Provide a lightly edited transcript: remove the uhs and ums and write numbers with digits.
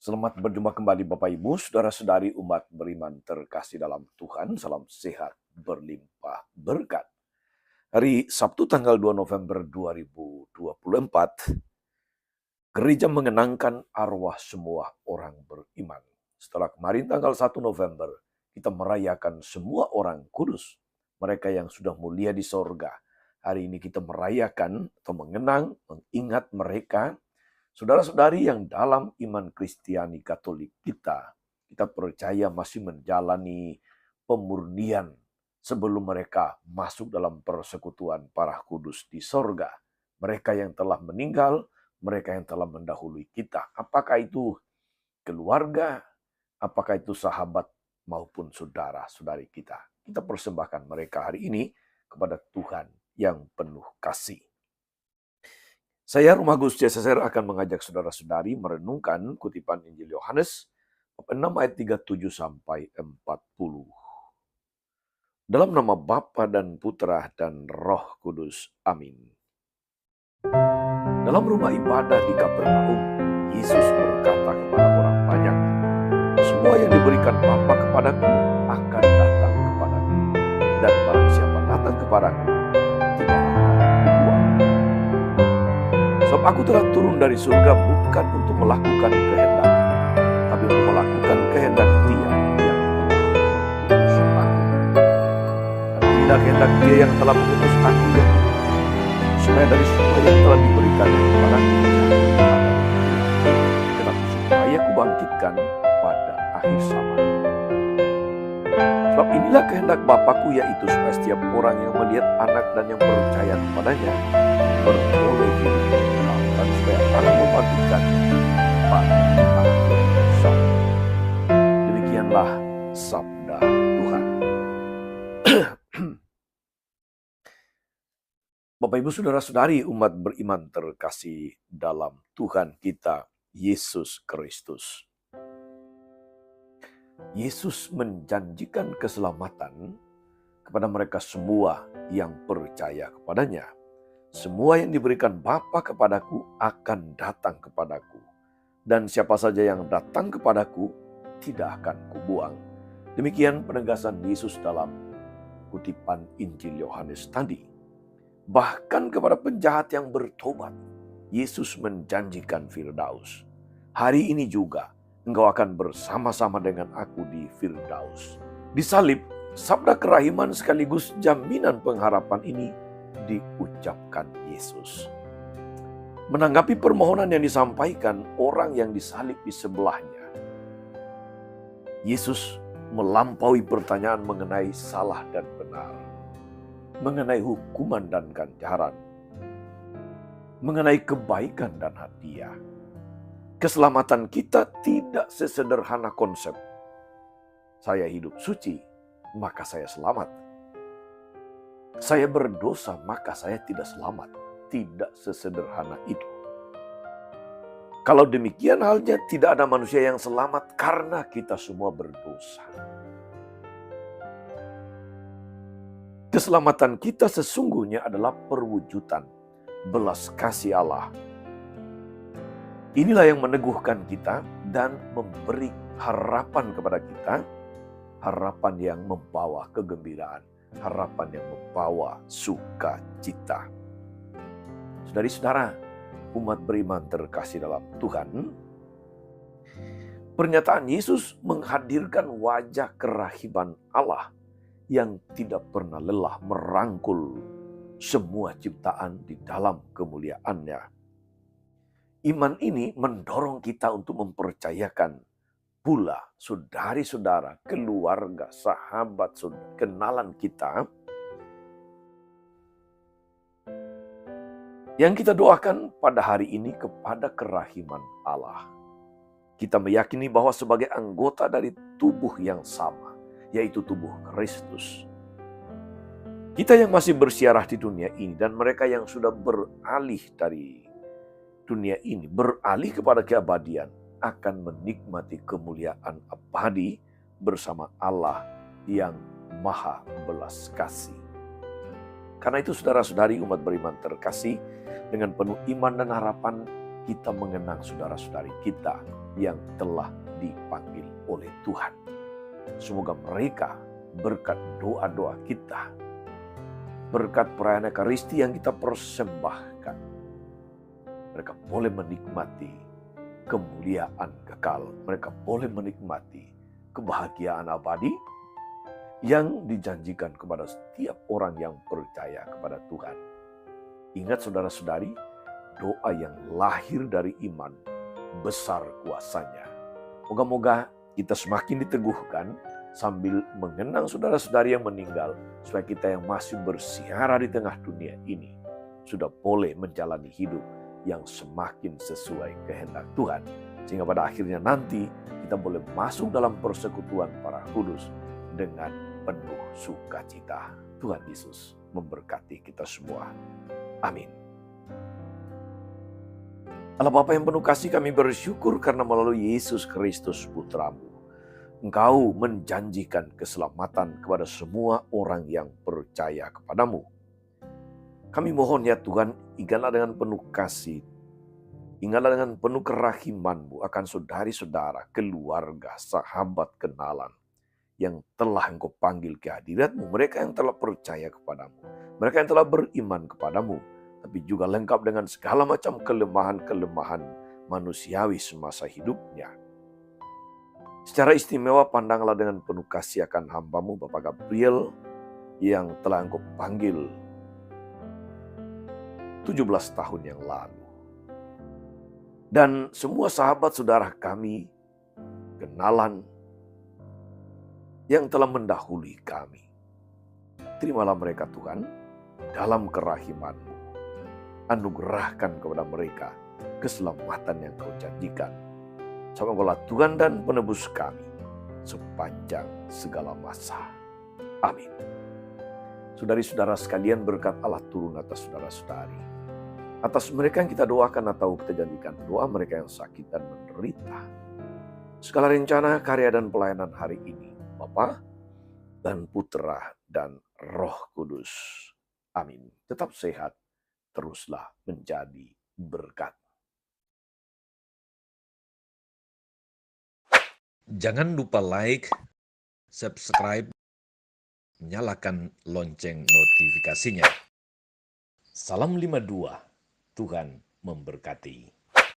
Selamat berjumpa kembali Bapak Ibu, Saudara-saudari umat beriman terkasih dalam Tuhan. Salam sehat, berlimpah berkat. Hari Sabtu tanggal 2 November 2024, gereja mengenangkan arwah semua orang beriman. Setelah kemarin tanggal 1 November, kita merayakan semua orang kudus, mereka yang sudah mulia di sorga. Hari ini kita merayakan atau mengenang, mengingat mereka, saudara-saudari yang dalam iman Kristiani Katolik kita percaya masih menjalani pemurnian sebelum mereka masuk dalam persekutuan para kudus di sorga. Mereka yang telah meninggal, mereka yang telah mendahului kita. Apakah itu keluarga, apakah itu sahabat maupun saudara-saudari kita. Kita persembahkan mereka hari ini kepada Tuhan yang penuh kasih. Saya, Rumah Gus CSSR, akan mengajak saudara-saudari merenungkan kutipan Injil Yohanes, bab 6 ayat 37 sampai 40. Dalam nama Bapa dan Putra dan Roh Kudus. Amin. Dalam rumah ibadah di Kapernaum, Yesus berkata kepada orang banyak, "Semua yang diberikan Bapa kepadaku akan datang kepadaku, dan barang siapa datang kepadaku, tidak akan kubuang. Sebab aku telah turun dari surga bukan untuk melakukan kehendak, tapi untuk melakukan kehendak Dia yang telah mengutus aku. Dan tidak kehendak Dia yang telah mengutus aku, supaya dari semua yang telah diberikan kepadaku, tetapi supaya kubangkitkan pada akhir zaman. Sebab inilah kehendak Bapakku, yaitu supaya setiap orang yang melihat Anak dan yang percaya kepadanya beroleh hidup kekal, dan supaya aku membangkitkan pada akhir zaman." Demikianlah sabda Tuhan. Bapak Ibu Saudara-saudari umat beriman terkasih dalam Tuhan kita Yesus Kristus. Yesus menjanjikan keselamatan kepada mereka semua yang percaya kepadanya. Semua yang diberikan Bapa kepadaku akan datang kepadaku, dan siapa saja yang datang kepadaku tidak akan kubuang. Demikian penegasan Yesus dalam kutipan Injil Yohanes tadi. Bahkan kepada penjahat yang bertobat, Yesus menjanjikan Firdaus. Hari ini juga engkau akan bersama-sama dengan aku di Firdaus. Di salib, sabda kerahiman sekaligus jaminan pengharapan ini diucapkan Yesus. Menanggapi permohonan yang disampaikan orang yang disalib di sebelahnya, Yesus melampaui pertanyaan mengenai salah dan benar, mengenai hukuman dan ganjaran, mengenai kebaikan dan hadiah. Keselamatan kita tidak sesederhana konsep, saya hidup suci, maka saya selamat. Saya berdosa, maka saya tidak selamat. Tidak sesederhana itu. Kalau demikian halnya, tidak ada manusia yang selamat karena kita semua berdosa. Keselamatan kita sesungguhnya adalah perwujudan belas kasih Allah. Inilah yang meneguhkan kita dan memberi harapan kepada kita, harapan yang membawa kegembiraan, harapan yang membawa sukacita. Saudari-saudara, umat beriman terkasih dalam Tuhan, pernyataan Yesus menghadirkan wajah kerahiman Allah yang tidak pernah lelah merangkul semua ciptaan di dalam kemuliaannya. Iman ini mendorong kita untuk mempercayakan pula saudari-saudara, keluarga, sahabat, kenalan kita yang kita doakan pada hari ini kepada kerahiman Allah. Kita meyakini bahwa sebagai anggota dari tubuh yang sama, yaitu tubuh Kristus, kita yang masih bersiarah di dunia ini dan mereka yang sudah beralih dari dunia ini, beralih kepada keabadian, akan menikmati kemuliaan abadi bersama Allah yang Maha Belas Kasih. Karena itu saudara-saudari umat beriman terkasih, dengan penuh iman dan harapan kita mengenang saudara-saudari kita yang telah dipanggil oleh Tuhan. Semoga mereka berkat doa-doa kita, berkat perayaan Ekaristi yang kita persembahkan, mereka boleh menikmati kemuliaan kekal. Mereka boleh menikmati kebahagiaan abadi yang dijanjikan kepada setiap orang yang percaya kepada Tuhan. Ingat saudara-saudari, doa yang lahir dari iman besar kuasanya. Moga-moga kita semakin diteguhkan sambil mengenang saudara-saudari yang meninggal, supaya kita yang masih bersiara di tengah dunia ini sudah boleh menjalani hidup yang semakin sesuai kehendak Tuhan. Sehingga pada akhirnya nanti kita boleh masuk dalam persekutuan para kudus dengan penuh sukacita. Tuhan Yesus memberkati kita semua. Amin. Allah Bapa yang penuh kasih, kami bersyukur karena melalui Yesus Kristus Putra-Mu, Engkau menjanjikan keselamatan kepada semua orang yang percaya kepadamu. Kami mohon ya Tuhan, ingatlah dengan penuh kasih, ingatlah dengan penuh kerahiman-Mu akan saudari-saudara, keluarga, sahabat, kenalan yang telah Engkau panggil ke hadirat-Mu, mereka yang telah percaya kepadamu, mereka yang telah beriman kepadamu, tapi juga lengkap dengan segala macam kelemahan-kelemahan manusiawi semasa hidupnya. Secara istimewa pandanglah dengan penuh kasih akan hamba-Mu Bapak Gabriel yang telah Engkau panggil 17 tahun yang lalu. Dan semua sahabat saudara kami, kenalan yang telah mendahului kami. Terimalah mereka Tuhan dalam kerahiman-Mu. Anugerahkan kepada mereka keselamatan yang Kau janjikan. Sama Engkaulah Tuhan dan penebus kami sepanjang segala masa. Amin. Saudari-saudara sekalian, berkat Allah turun atas saudara-saudari, atas mereka yang kita doakan atau kita janjikan doa, mereka yang sakit dan menderita. Segala rencana, karya dan pelayanan hari ini, Bapa dan Putra dan Roh Kudus. Amin. Tetap sehat, teruslah menjadi berkat. Jangan lupa like, subscribe, nyalakan lonceng notifikasinya. Salam 52, Tuhan memberkati.